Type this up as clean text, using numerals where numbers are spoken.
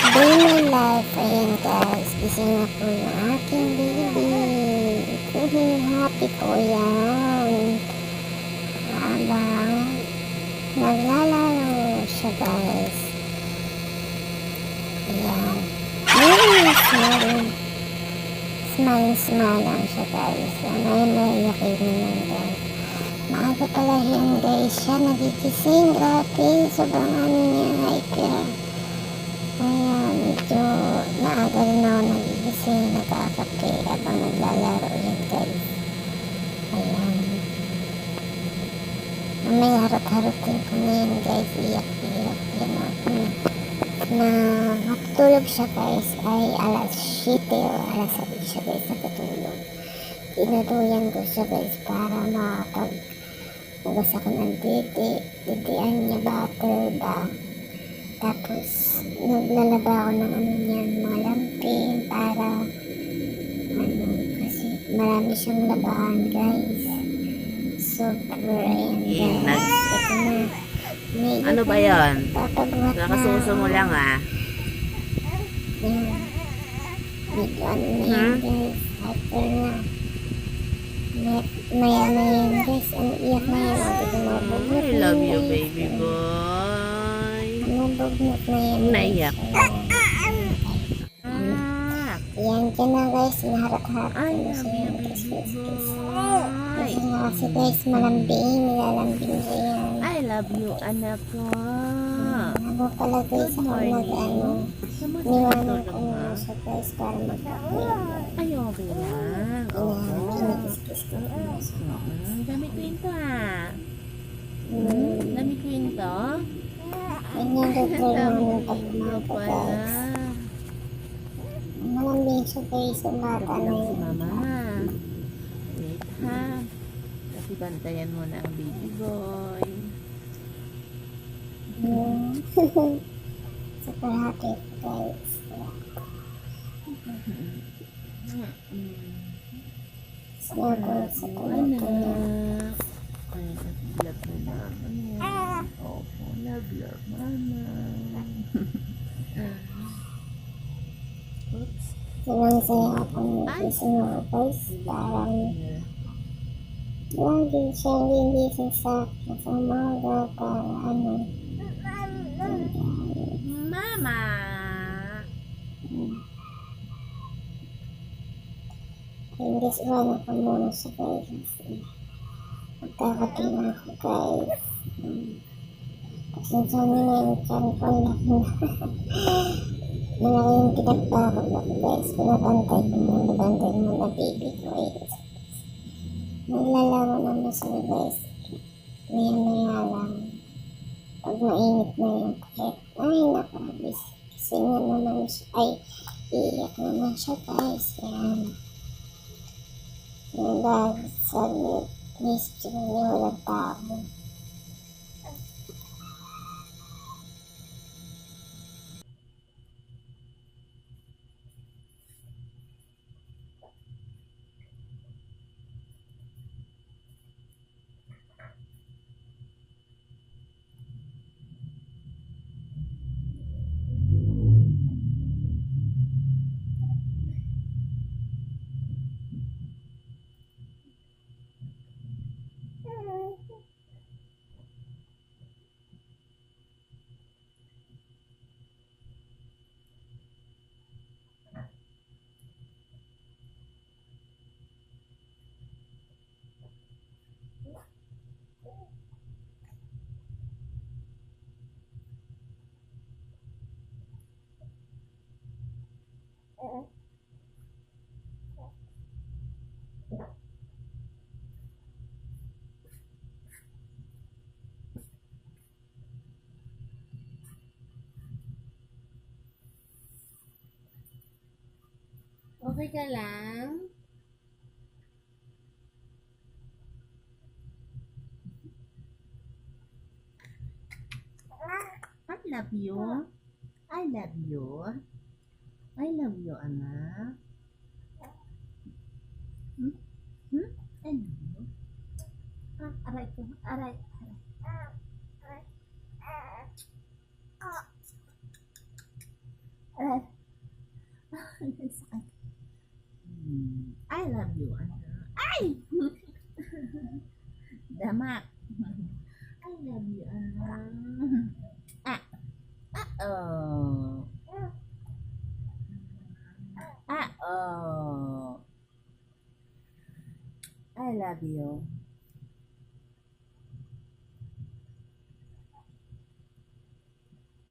Daily life, ayan guys, gising na po yung aking baby. Happy po yan. Habang naglalaro siya guys. Ayan. Smiling lang siya guys. May yakin yan guys. Maaga pala yan guys siya nagigising. Grabe, sobrang niya hyper. Kaya medyo naaga rin ako nagigising, nagkakape habang naglalaro yan guys. Ayan. Mamaya harot-harotin ko na yan guys. Iyak-iyak yan ako na matutulog siya guys ay alas 7 o alas 8 siya guys natutulog. Tinutuyan ko siya guys para makapag-ugas ako ng titian niya bottle ba. Tapos naglalaba ako ng mga lampin para kasi marami siyang labahan guys. Super ayan guys. Ito na. Ano ba yan? Papabuhat na. Nakasuso mo lang ah. Ayan. Medyo ano na yan guys. Hyper na. Maya yan guys. Ang iyak na yan. I love you baby boy. Mabugnot na yan. Naiyak. Yan dyan na guys. Naharap-harap. I love you baby boy. Kasi nga kasi guys malambing. Nilalambing ko yan. I love you anak ko. Ako pala guys ako niwanan ko muna siya guys para magkakuya. Ay okay lang. Kinikiskis ko muna siya. Dami kwento ah. Dami kwento. Ganyan regular namin pag Ito umaga pala. guys. Malambing siya guys ang bata na Si yun. mama. Wait ha. Kasi bantayan mo na ang baby boy. Super happy guys. Snuggle sa tulog ko niya. Ay, love na naman yan. Opo, love mama. Oops. Sinang saya ako nagising ako guys. Parang lagi siya gigising sa umaga para Mama! English one ako muna sa guys. Magkakape na ako guys. Pasensya nyo na yung chan ko lang na. Malaki yung pinagpakot ako guys. Pinabantay ko muna baby ko guys. Naglalaro naman sila guys. Maya lang. Pag mainit na yung kahit. Ay nakabis. Kasi nga naman siya. Ay iiyak naman siya guys. Yan. Yung dahil sa mischief niya walang tao. Okay ka lang? I love you. I love you. I love you, anak. I love you. Aray ko. Aray. Ay, sakit. I love you, anak. Ay! Damak. I love you, anak. Ah, oh. Oh. I love you.